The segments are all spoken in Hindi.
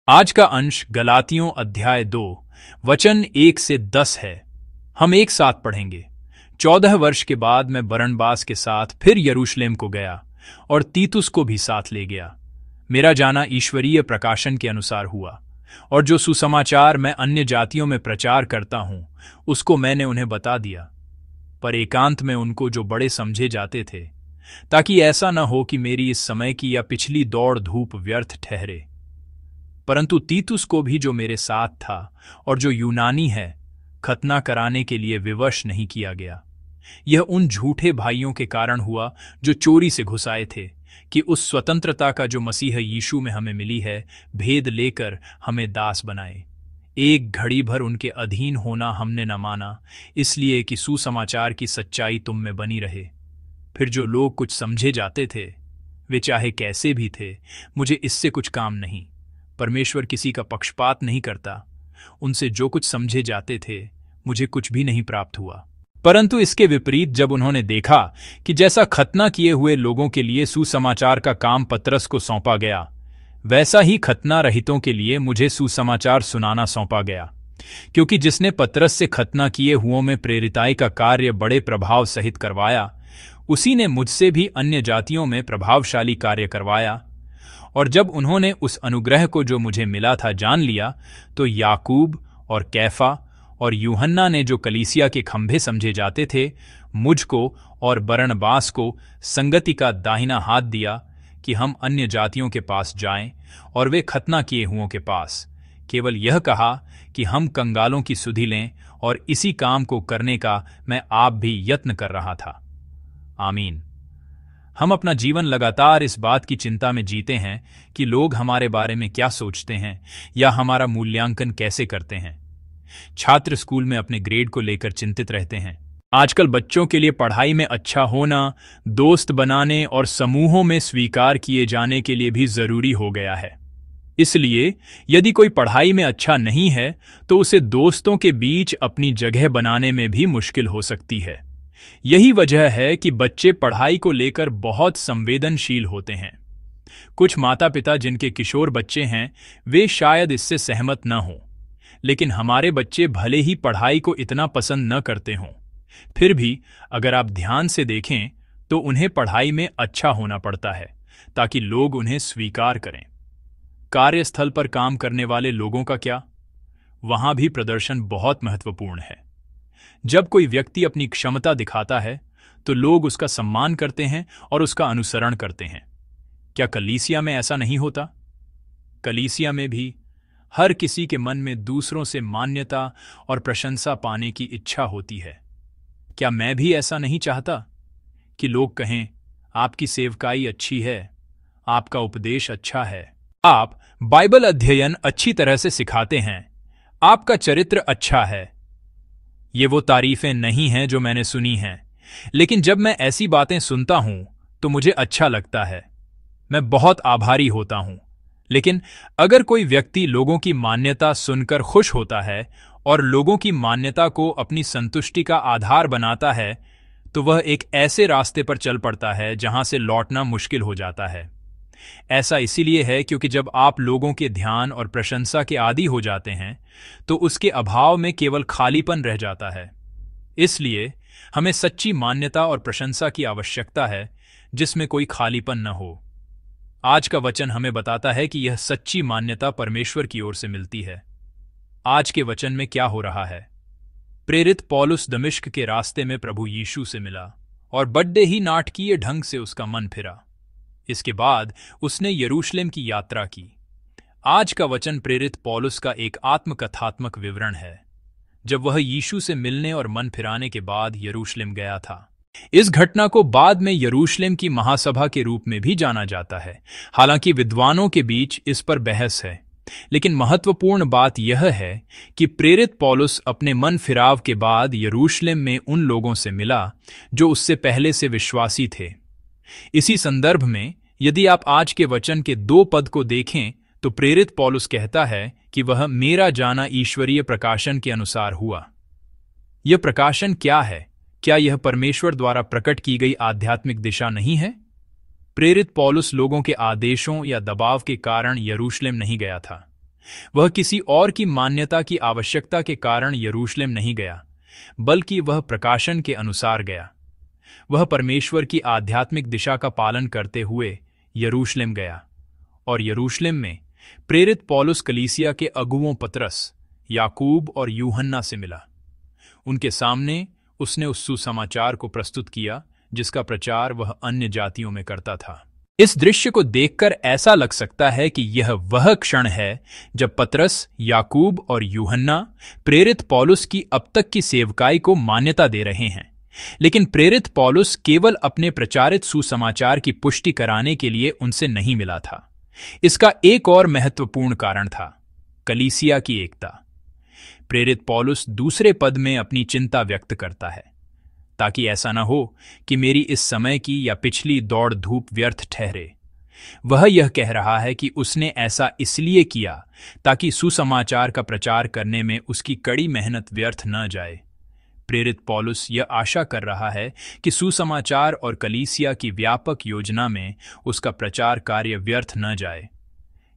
आज का अंश गलातियों अध्याय 2 वचन 1 से 10 है। हम एक साथ पढ़ेंगे। 14 वर्ष के बाद मैं बरनबास के साथ फिर यरूशलेम को गया और तीतुस को भी साथ ले गया। मेरा जाना ईश्वरीय प्रकाशन के अनुसार हुआ, और जो सुसमाचार मैं अन्य जातियों में प्रचार करता हूं उसको मैंने उन्हें बता दिया, पर एकांत में उनको जो बड़े समझे जाते थे, ताकि ऐसा न हो कि मेरी इस समय की या पिछली दौड़ धूप व्यर्थ ठहरे। परंतु तीतुस को भी, जो मेरे साथ था और जो यूनानी है, खतना कराने के लिए विवश नहीं किया गया। यह उन झूठे भाइयों के कारण हुआ जो चोरी से घुस आए थे, कि उस स्वतंत्रता का जो मसीह यीशु में हमें मिली है भेद लेकर हमें दास बनाए। एक घड़ी भर उनके अधीन होना हमने न माना, इसलिए कि सुसमाचार की सच्चाई तुम में बनी रहे। फिर जो लोग कुछ समझे जाते थे, वे चाहे कैसे भी थे, मुझे इससे कुछ काम नहीं। परमेश्वर किसी का पक्षपात नहीं करता। उनसे जो कुछ समझे जाते थे, मुझे कुछ भी नहीं प्राप्त हुआ। परंतु इसके विपरीत जब उन्होंने देखा कि जैसा खतना किए हुए लोगों के लिए सुसमाचार का काम पतरस को सौंपा गया, वैसा ही खतना रहितों के लिए मुझे सुसमाचार सुनाना सौंपा गया। क्योंकि जिसने पतरस से खतना किए हुओं में प्रेरिताई का कार्य बड़े प्रभाव सहित करवाया, उसी ने मुझसे भी अन्य जातियों में प्रभावशाली कार्य करवाया। और जब उन्होंने उस अनुग्रह को जो मुझे मिला था जान लिया, तो याकूब और कैफा और यूहन्ना ने, जो कलीसिया के खंभे समझे जाते थे, मुझको और बरनबास को संगति का दाहिना हाथ दिया कि हम अन्य जातियों के पास जाएं, और वे खतना किए हुओं के पास। केवल यह कहा कि हम कंगालों की सुधि लें, और इसी काम को करने का मैं आप भी यत्न कर रहा था। आमीन। हम अपना जीवन लगातार इस बात की चिंता में जीते हैं कि लोग हमारे बारे में क्या सोचते हैं या हमारा मूल्यांकन कैसे करते हैं। छात्र स्कूल में अपने ग्रेड को लेकर चिंतित रहते हैं। आजकल बच्चों के लिए पढ़ाई में अच्छा होना, दोस्त बनाने और समूहों में स्वीकार किए जाने के लिए भी जरूरी हो गया है। इसलिए यदि कोई पढ़ाई में अच्छा नहीं है, तो उसे दोस्तों के बीच अपनी जगह बनाने में भी मुश्किल हो सकती है। यही वजह है कि बच्चे पढ़ाई को लेकर बहुत संवेदनशील होते हैं। कुछ माता पिता जिनके किशोर बच्चे हैं, वे शायद इससे सहमत न हों, लेकिन हमारे बच्चे भले ही पढ़ाई को इतना पसंद न करते हों, फिर भी अगर आप ध्यान से देखें तो उन्हें पढ़ाई में अच्छा होना पड़ता है, ताकि लोग उन्हें स्वीकार करें। कार्यस्थल पर काम करने वाले लोगों का क्या? वहां भी प्रदर्शन बहुत महत्वपूर्ण है। जब कोई व्यक्ति अपनी क्षमता दिखाता है, तो लोग उसका सम्मान करते हैं और उसका अनुसरण करते हैं। क्या कलीसिया में ऐसा नहीं होता? कलीसिया में भी हर किसी के मन में दूसरों से मान्यता और प्रशंसा पाने की इच्छा होती है। क्या मैं भी ऐसा नहीं चाहता कि लोग कहें, आपकी सेवकाई अच्छी है, आपका उपदेश अच्छा है, आप बाइबल अध्ययन अच्छी तरह से सिखाते हैं, आपका चरित्र अच्छा है। ये वो तारीफें नहीं हैं जो मैंने सुनी हैं, लेकिन जब मैं ऐसी बातें सुनता हूं तो मुझे अच्छा लगता है। मैं बहुत आभारी होता हूं। लेकिन अगर कोई व्यक्ति लोगों की मान्यता सुनकर खुश होता है और लोगों की मान्यता को अपनी संतुष्टि का आधार बनाता है, तो वह एक ऐसे रास्ते पर चल पड़ता है जहां से लौटना मुश्किल हो जाता है। ऐसा इसीलिए है क्योंकि जब आप लोगों के ध्यान और प्रशंसा के आदी हो जाते हैं, तो उसके अभाव में केवल खालीपन रह जाता है। इसलिए हमें सच्ची मान्यता और प्रशंसा की आवश्यकता है, जिसमें कोई खालीपन न हो। आज का वचन हमें बताता है कि यह सच्ची मान्यता परमेश्वर की ओर से मिलती है। आज के वचन में क्या हो रहा है? प्रेरित पौलुस दमिश्क के रास्ते में प्रभु यीशु से मिला और बड्डे ही नाटकीय ढंग से उसका मन फिरा। इसके बाद उसने यरूशलेम की यात्रा की। आज का वचन प्रेरित पौलुस का एक आत्मकथात्मक विवरण है, जब वह यीशु से मिलने और मन फिराने के बाद यरूशलेम गया था। इस घटना को बाद में यरूशलेम की महासभा के रूप में भी जाना जाता है। हालांकि विद्वानों के बीच इस पर बहस है, लेकिन महत्वपूर्ण बात यह है कि प्रेरित पौलुस अपने मन फिराव के बाद यरूशलेम में उन लोगों से मिला जो उससे पहले से विश्वासी थे। इसी संदर्भ में यदि आप आज के वचन के 2 पद को देखें, तो प्रेरित पौलुस कहता है कि वह मेरा जाना ईश्वरीय प्रकाशन के अनुसार हुआ। यह प्रकाशन क्या है? क्या यह परमेश्वर द्वारा प्रकट की गई आध्यात्मिक दिशा नहीं है? प्रेरित पौलुस लोगों के आदेशों या दबाव के कारण यरूशलेम नहीं गया था। वह किसी और की मान्यता की आवश्यकता के कारण यरूशलेम नहीं गया, बल्कि वह प्रकाशन के अनुसार गया। वह परमेश्वर की आध्यात्मिक दिशा का पालन करते हुए यरूशलेम गया और यरूशलेम में प्रेरित पौलुस कलीसिया के अगुवों पतरस, याकूब और यूहन्ना से मिला। उनके सामने उसने उस सुसमाचार को प्रस्तुत किया जिसका प्रचार वह अन्य जातियों में करता था। इस दृश्य को देखकर ऐसा लग सकता है कि यह वह क्षण है जब पतरस, याकूब और यूहन्ना प्रेरित पौलुस की अब तक की सेवकाई को मान्यता दे रहे हैं। लेकिन प्रेरित पौलुस केवल अपने प्रचारित सुसमाचार की पुष्टि कराने के लिए उनसे नहीं मिला था। इसका एक और महत्वपूर्ण कारण था, कलीसिया की एकता। प्रेरित पौलुस दूसरे पद में अपनी चिंता व्यक्त करता है, ताकि ऐसा न हो कि मेरी इस समय की या पिछली दौड़ धूप व्यर्थ ठहरे। वह यह कह रहा है कि उसने ऐसा इसलिए किया ताकि सुसमाचार का प्रचार करने में उसकी कड़ी मेहनत व्यर्थ न जाए। प्रेरित पौलुस यह आशा कर रहा है कि सुसमाचार और कलीसिया की व्यापक योजना में उसका प्रचार कार्य व्यर्थ न जाए।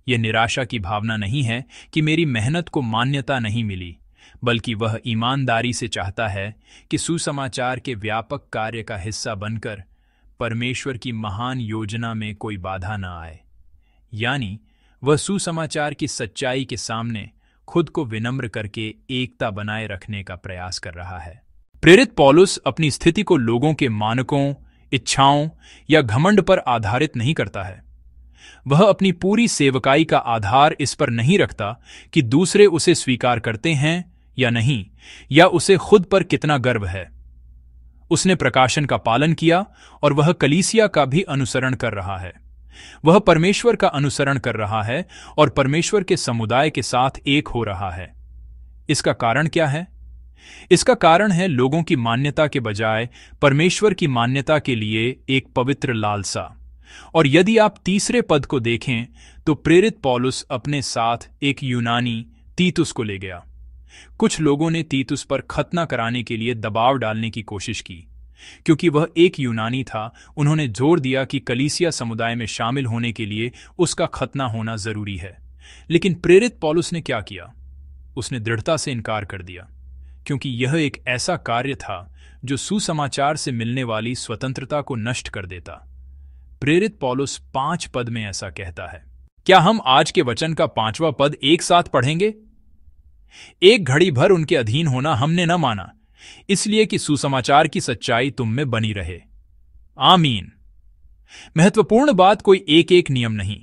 यह निराशा की भावना नहीं है कि मेरी मेहनत को मान्यता नहीं मिली, बल्कि वह ईमानदारी से चाहता है कि सुसमाचार के व्यापक कार्य का हिस्सा बनकर परमेश्वर की महान योजना में कोई बाधा न आए। यानी वह सुसमाचार की सच्चाई के सामने खुद को विनम्र करके एकता बनाए रखने का प्रयास कर रहा है। प्रेरित पौलुस अपनी स्थिति को लोगों के मानकों, इच्छाओं या घमंड पर आधारित नहीं करता है। वह अपनी पूरी सेवकाई का आधार इस पर नहीं रखता कि दूसरे उसे स्वीकार करते हैं या नहीं, या उसे खुद पर कितना गर्व है। उसने प्रकाशन का पालन किया और वह कलीसिया का भी अनुसरण कर रहा है। वह परमेश्वर का अनुसरण कर रहा है और परमेश्वर के समुदाय के साथ एक हो रहा है। इसका कारण क्या है? इसका कारण है लोगों की मान्यता के बजाय परमेश्वर की मान्यता के लिए एक पवित्र लालसा। और यदि आप तीसरे पद को देखें तो प्रेरित पौलुस अपने साथ एक यूनानी तीतुस को ले गया। कुछ लोगों ने तीतुस पर खतना कराने के लिए दबाव डालने की कोशिश की। क्योंकि वह एक यूनानी था, उन्होंने जोर दिया कि कलीसिया समुदाय में शामिल होने के लिए उसका खतना होना जरूरी है। लेकिन प्रेरित पौलुस ने क्या किया? उसने दृढ़ता से इनकार कर दिया, क्योंकि यह एक ऐसा कार्य था जो सुसमाचार से मिलने वाली स्वतंत्रता को नष्ट कर देता। प्रेरित पौलुस 5 पद में ऐसा कहता है। क्या हम आज के वचन का 5वां पद एक साथ पढ़ेंगे? एक घड़ी भर उनके अधीन होना हमने न माना, इसलिए कि सुसमाचार की सच्चाई तुम में बनी रहे। आमीन। महत्वपूर्ण बात कोई एक नियम नहीं,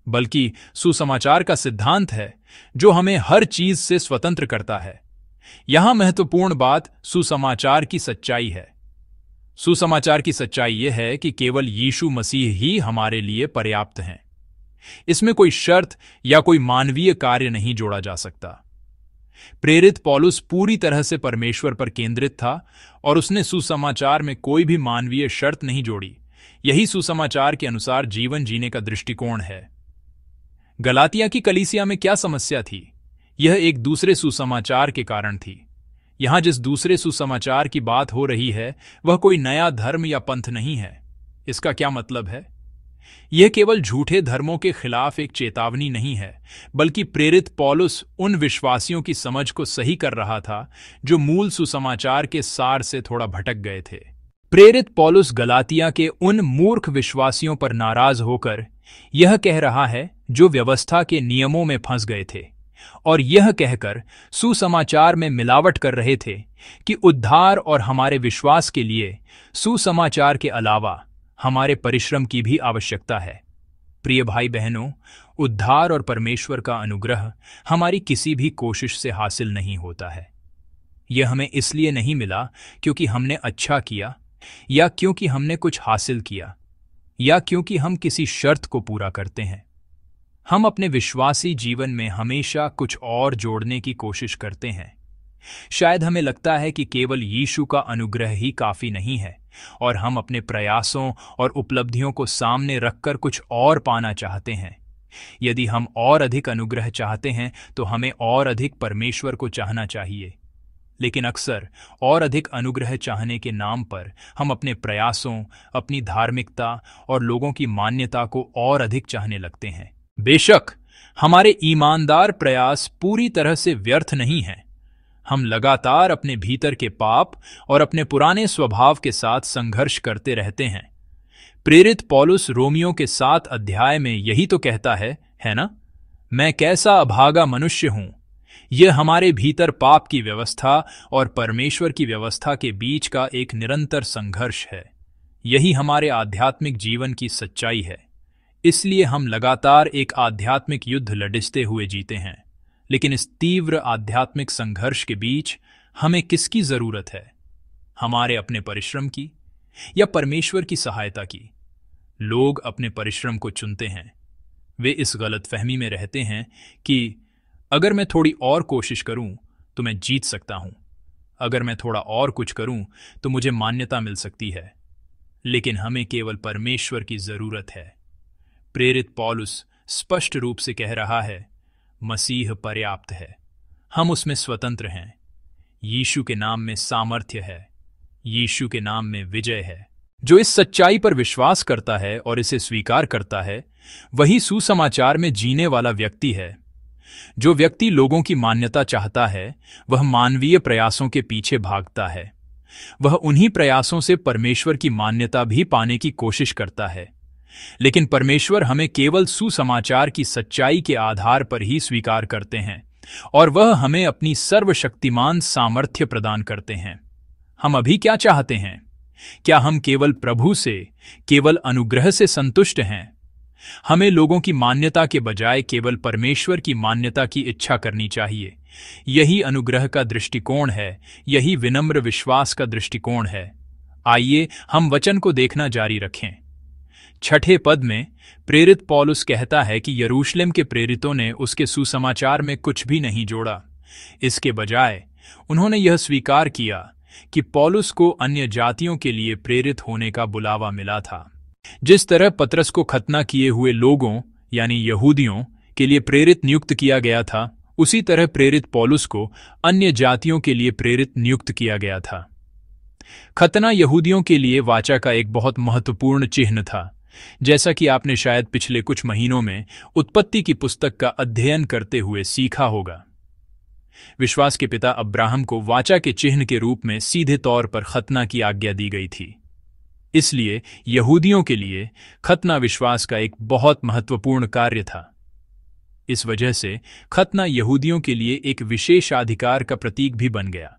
बल्कि सुसमाचार का सिद्धांत है जो हमें हर चीज से स्वतंत्र करता है। यहां महत्वपूर्ण बात सुसमाचार की सच्चाई है। सुसमाचार की सच्चाई यह है कि केवल यीशु मसीह ही हमारे लिए पर्याप्त हैं। इसमें कोई शर्त या कोई मानवीय कार्य नहीं जोड़ा जा सकता। प्रेरित पौलुस पूरी तरह से परमेश्वर पर केंद्रित था और उसने सुसमाचार में कोई भी मानवीय शर्त नहीं जोड़ी। यही सुसमाचार के अनुसार जीवन जीने का दृष्टिकोण है। गलातिया की कलीसिया में क्या समस्या थी? यह एक दूसरे सुसमाचार के कारण थी। यहां जिस दूसरे सुसमाचार की बात हो रही है वह कोई नया धर्म या पंथ नहीं है। इसका क्या मतलब है? यह केवल झूठे धर्मों के खिलाफ एक चेतावनी नहीं है, बल्कि प्रेरित पौलुस उन विश्वासियों की समझ को सही कर रहा था जो मूल सुसमाचार के सार से थोड़ा भटक गए थे। प्रेरित पौलुस गलातिया के उन मूर्ख विश्वासियों पर नाराज होकर यह कह रहा है जो व्यवस्था के नियमों में फंस गए थे और यह कहकर सुसमाचार में मिलावट कर रहे थे कि उद्धार और हमारे विश्वास के लिए सुसमाचार के अलावा हमारे परिश्रम की भी आवश्यकता है। प्रिय भाई बहनों, उद्धार और परमेश्वर का अनुग्रह हमारी किसी भी कोशिश से हासिल नहीं होता है। यह हमें इसलिए नहीं मिला क्योंकि हमने अच्छा किया, या क्योंकि हमने कुछ हासिल किया, या क्योंकि हम किसी शर्त को पूरा करते हैं। हम अपने विश्वासी जीवन में हमेशा कुछ और जोड़ने की कोशिश करते हैं। शायद हमें लगता है कि केवल यीशु का अनुग्रह ही काफी नहीं है और हम अपने प्रयासों और उपलब्धियों को सामने रखकर कुछ और पाना चाहते हैं। यदि हम और अधिक अनुग्रह चाहते हैं तो हमें और अधिक परमेश्वर को चाहना चाहिए। लेकिन अक्सर और अधिक अनुग्रह चाहने के नाम पर हम अपने प्रयासों, अपनी धार्मिकता और लोगों की मान्यता को और अधिक चाहने लगते हैं। बेशक हमारे ईमानदार प्रयास पूरी तरह से व्यर्थ नहीं हैं। हम लगातार अपने भीतर के पाप और अपने पुराने स्वभाव के साथ संघर्ष करते रहते हैं। प्रेरित पौलुस रोमियो के 7 अध्याय में यही तो कहता है ना? मैं कैसा अभागा मनुष्य हूं। यह हमारे भीतर पाप की व्यवस्था और परमेश्वर की व्यवस्था के बीच का एक निरंतर संघर्ष है। यही हमारे आध्यात्मिक जीवन की सच्चाई है। इसलिए हम लगातार एक आध्यात्मिक युद्ध लड़ते हुए जीते हैं। लेकिन इस तीव्र आध्यात्मिक संघर्ष के बीच हमें किसकी जरूरत है? हमारे अपने परिश्रम की या परमेश्वर की सहायता की? लोग अपने परिश्रम को चुनते हैं। वे इस गलतफहमी में रहते हैं कि अगर मैं थोड़ी और कोशिश करूं तो मैं जीत सकता हूं। अगर मैं थोड़ा और कुछ करूं तो मुझे मान्यता मिल सकती है। लेकिन हमें केवल परमेश्वर की जरूरत है। प्रेरित पौलुस स्पष्ट रूप से कह रहा है, मसीह पर्याप्त है। हम उसमें स्वतंत्र हैं। यीशु के नाम में सामर्थ्य है। यीशु के नाम में विजय है। जो इस सच्चाई पर विश्वास करता है और इसे स्वीकार करता है, वही सुसमाचार में जीने वाला व्यक्ति है। जो व्यक्ति लोगों की मान्यता चाहता है, वह मानवीय प्रयासों के पीछे भागता है। वह उन्हीं प्रयासों से परमेश्वर की मान्यता भी पाने की कोशिश करता है। लेकिन परमेश्वर हमें केवल सुसमाचार की सच्चाई के आधार पर ही स्वीकार करते हैं और वह हमें अपनी सर्वशक्तिमान सामर्थ्य प्रदान करते हैं। हम अभी क्या चाहते हैं? क्या हम केवल प्रभु से, केवल अनुग्रह से संतुष्ट हैं? हमें लोगों की मान्यता के बजाय केवल परमेश्वर की मान्यता की इच्छा करनी चाहिए। यही अनुग्रह का दृष्टिकोण है। यही विनम्र विश्वास का दृष्टिकोण है। आइए हम वचन को देखना जारी रखें। 6 पद में प्रेरित पौलुस कहता है कि यरूशलेम के प्रेरितों ने उसके सुसमाचार में कुछ भी नहीं जोड़ा। इसके बजाय उन्होंने यह स्वीकार किया कि पौलुस को अन्य जातियों के लिए प्रेरित होने का बुलावा मिला था। जिस तरह पतरस को खतना किए हुए लोगों यानी यहूदियों के लिए प्रेरित नियुक्त किया गया था, उसी तरह प्रेरित पौलुस को अन्य जातियों के लिए प्रेरित नियुक्त किया गया था। खतना यहूदियों के लिए वाचा का एक बहुत महत्वपूर्ण चिन्ह था। जैसा कि आपने शायद पिछले कुछ महीनों में उत्पत्ति की पुस्तक का अध्ययन करते हुए सीखा होगा। विश्वास के पिता अब्राहम को वाचा के चिन्ह के रूप में सीधे तौर पर खतना की आज्ञा दी गई थी। इसलिए यहूदियों के लिए खतना विश्वास का एक बहुत महत्वपूर्ण कार्य था। इस वजह से खतना यहूदियों के लिए एक विशेषाधिकार का प्रतीक भी बन गया।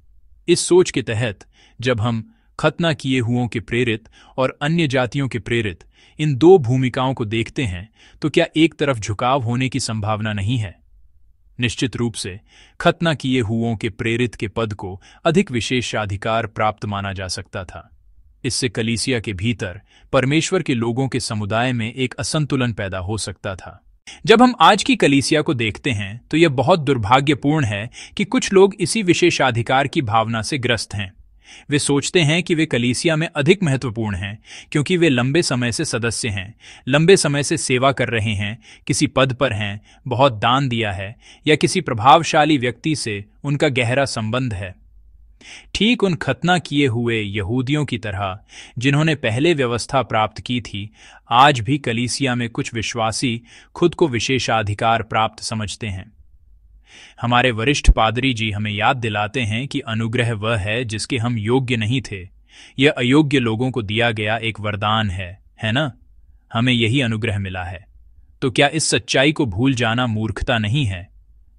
इस सोच के तहत जब हम खतना किए हुओं के प्रेरित और अन्य जातियों के प्रेरित इन दो भूमिकाओं को देखते हैं, तो क्या एक तरफ झुकाव होने की संभावना नहीं है? निश्चित रूप से खतना किए हुओं के प्रेरित के पद को अधिक विशेषाधिकार प्राप्त माना जा सकता था। इससे कलीसिया के भीतर परमेश्वर के लोगों के समुदाय में एक असंतुलन पैदा हो सकता था। जब हम आज की कलीसिया को देखते हैं तो यह बहुत दुर्भाग्यपूर्ण है कि कुछ लोग इसी विशेषाधिकार की भावना से ग्रस्त हैं। वे सोचते हैं कि वे कलीसिया में अधिक महत्वपूर्ण हैं क्योंकि वे लंबे समय से सदस्य हैं, लंबे समय से सेवा कर रहे हैं, किसी पद पर हैं, बहुत दान दिया है या किसी प्रभावशाली व्यक्ति से उनका गहरा संबंध है। ठीक उन खतना किए हुए यहूदियों की तरह जिन्होंने पहले व्यवस्था प्राप्त की थी, आज भी कलीसिया में कुछ विश्वासी खुद को विशेषाधिकार प्राप्त समझते हैं। हमारे वरिष्ठ पादरी जी हमें याद दिलाते हैं कि अनुग्रह वह है जिसके हम योग्य नहीं थे। यह अयोग्य लोगों को दिया गया एक वरदान है ना? हमें यही अनुग्रह मिला है। तो क्या इस सच्चाई को भूल जाना मूर्खता नहीं है?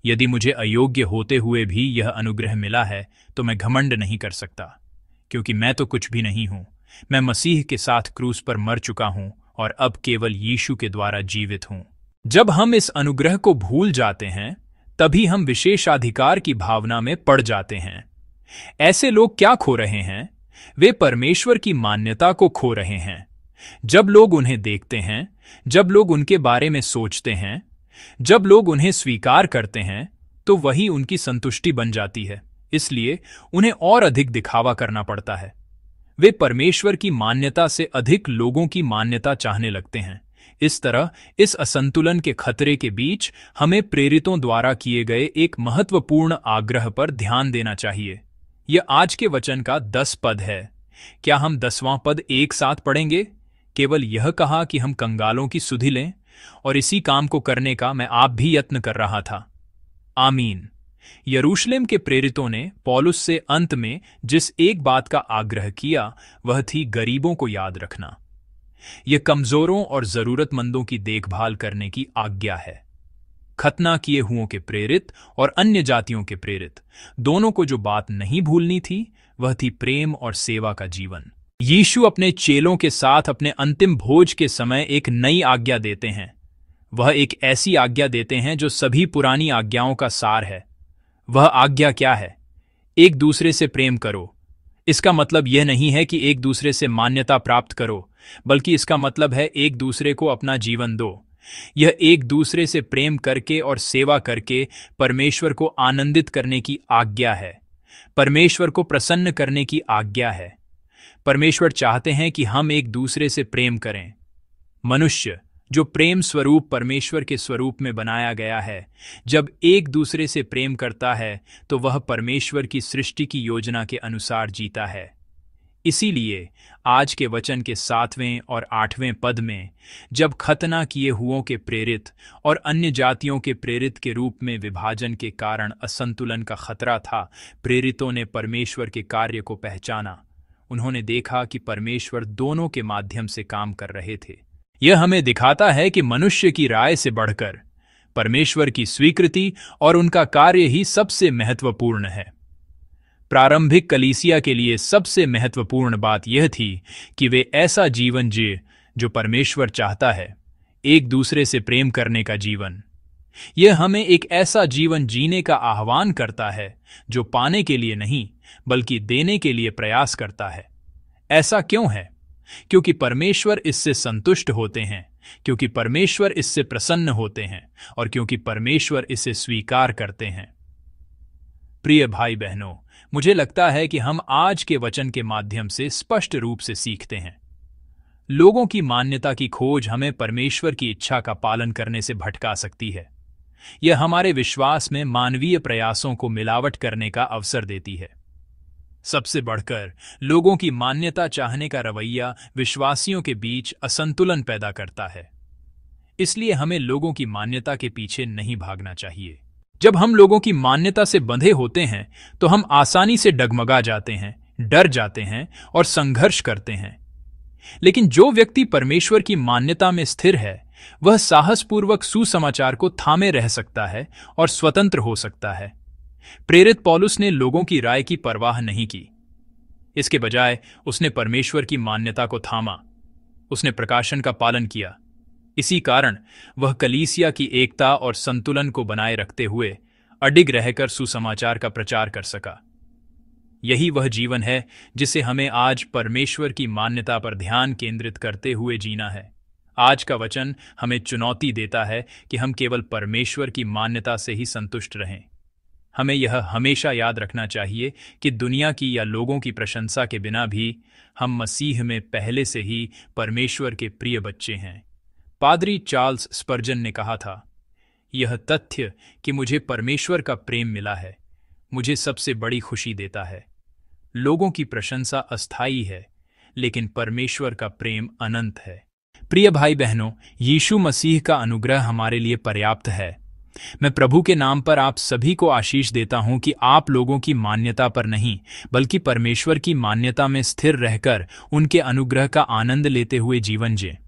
यदि मुझे अयोग्य होते हुए भी यह अनुग्रह मिला है तो मैं घमंड नहीं कर सकता, क्योंकि मैं तो कुछ भी नहीं हूं। मैं मसीह के साथ क्रूस पर मर चुका हूं और अब केवल यीशु के द्वारा जीवित हूं। जब हम इस अनुग्रह को भूल जाते हैं तभी हम विशेषाधिकार की भावना में पड़ जाते हैं। ऐसे लोग क्या खो रहे हैं? वे परमेश्वर की मान्यता को खो रहे हैं। जब लोग उन्हें देखते हैं, जब लोग उनके बारे में सोचते हैं, जब लोग उन्हें स्वीकार करते हैं, तो वही उनकी संतुष्टि बन जाती है। इसलिए उन्हें और अधिक दिखावा करना पड़ता है। वे परमेश्वर की मान्यता से अधिक लोगों की मान्यता चाहने लगते हैं। इस तरह इस असंतुलन के खतरे के बीच हमें प्रेरितों द्वारा किए गए एक महत्वपूर्ण आग्रह पर ध्यान देना चाहिए। यह आज के वचन का 10 पद है। क्या हम 10वां पद एक साथ पढ़ेंगे? केवल यह कहा कि हम कंगालों की सुधि लें, और इसी काम को करने का मैं आप भी यत्न कर रहा था। आमीन। यरूशलेम के प्रेरितों ने पौलुस से अंत में जिस एक बात का आग्रह किया वह थी गरीबों को याद रखना। यह कमजोरों और जरूरतमंदों की देखभाल करने की आज्ञा है। खतना किए हुओं के प्रेरित और अन्य जातियों के प्रेरित दोनों को जो बात नहीं भूलनी थी वह थी प्रेम और सेवा का जीवन। यीशु अपने चेलों के साथ अपने अंतिम भोज के समय एक नई आज्ञा देते हैं। वह एक ऐसी आज्ञा देते हैं जो सभी पुरानी आज्ञाओं का सार है। वह आज्ञा क्या है? एक दूसरे से प्रेम करो। इसका मतलब यह नहीं है कि एक दूसरे से मान्यता प्राप्त करो, बल्कि इसका मतलब है एक दूसरे को अपना जीवन दो। यह एक दूसरे से प्रेम करके और सेवा करके परमेश्वर को आनंदित करने की आज्ञा है। परमेश्वर को प्रसन्न करने की आज्ञा है। परमेश्वर चाहते हैं कि हम एक दूसरे से प्रेम करें। मनुष्य जो प्रेम स्वरूप परमेश्वर के स्वरूप में बनाया गया है, जब एक दूसरे से प्रेम करता है तो वह परमेश्वर की सृष्टि की योजना के अनुसार जीता है। इसीलिए आज के वचन के 7वें और 8वें पद में जब खतना किए हुओं के प्रेरित और अन्य जातियों के प्रेरित के रूप में विभाजन के कारण असंतुलन का खतरा था, प्रेरितों ने परमेश्वर के कार्य को पहचाना। उन्होंने देखा कि परमेश्वर दोनों के माध्यम से काम कर रहे थे। यह हमें दिखाता है कि मनुष्य की राय से बढ़कर परमेश्वर की स्वीकृति और उनका कार्य ही सबसे महत्वपूर्ण है। प्रारंभिक कलीसिया के लिए सबसे महत्वपूर्ण बात यह थी कि वे ऐसा जीवन जिए जो परमेश्वर चाहता है, एक दूसरे से प्रेम करने का जीवन। यह हमें एक ऐसा जीवन जीने का आह्वान करता है जो पाने के लिए नहीं बल्कि देने के लिए प्रयास करता है। ऐसा क्यों है? क्योंकि परमेश्वर इससे संतुष्ट होते हैं, क्योंकि परमेश्वर इससे प्रसन्न होते हैं और क्योंकि परमेश्वर इसे स्वीकार करते हैं। प्रिय भाई बहनों, मुझे लगता है कि हम आज के वचन के माध्यम से स्पष्ट रूप से सीखते हैं। लोगों की मान्यता की खोज हमें परमेश्वर की इच्छा का पालन करने से भटका सकती है। यह हमारे विश्वास में मानवीय प्रयासों को मिलावट करने का अवसर देती है। सबसे बढ़कर लोगों की मान्यता चाहने का रवैया विश्वासियों के बीच असंतुलन पैदा करता है। इसलिए हमें लोगों की मान्यता के पीछे नहीं भागना चाहिए। जब हम लोगों की मान्यता से बंधे होते हैं तो हम आसानी से डगमगा जाते हैं, डर जाते हैं और संघर्ष करते हैं। लेकिन जो व्यक्ति परमेश्वर की मान्यता में स्थिर है, वह साहसपूर्वक सुसमाचार को थामे रह सकता है और स्वतंत्र हो सकता है। प्रेरित पौलुस ने लोगों की राय की परवाह नहीं की। इसके बजाय उसने परमेश्वर की मान्यता को थामा। उसने प्रकाशन का पालन किया। इसी कारण वह कलीसिया की एकता और संतुलन को बनाए रखते हुए अडिग रहकर सुसमाचार का प्रचार कर सका। यही वह जीवन है जिसे हमें आज परमेश्वर की मान्यता पर ध्यान केंद्रित करते हुए जीना है। आज का वचन हमें चुनौती देता है कि हम केवल परमेश्वर की मान्यता से ही संतुष्ट रहें। हमें यह हमेशा याद रखना चाहिए कि दुनिया की या लोगों की प्रशंसा के बिना भी हम मसीह में पहले से ही परमेश्वर के प्रिय बच्चे हैं। पादरी चार्ल्स स्पर्जन ने कहा था, यह तथ्य कि मुझे परमेश्वर का प्रेम मिला है, मुझे सबसे बड़ी खुशी देता है। लोगों की प्रशंसा अस्थायी है, लेकिन परमेश्वर का प्रेम अनंत है। प्रिय भाई बहनों, यीशु मसीह का अनुग्रह हमारे लिए पर्याप्त है। मैं प्रभु के नाम पर आप सभी को आशीष देता हूं कि आप लोगों की मान्यता पर नहीं, बल्कि परमेश्वर की मान्यता में स्थिर रहकर उनके अनुग्रह का आनंद लेते हुए जीवन जिएं।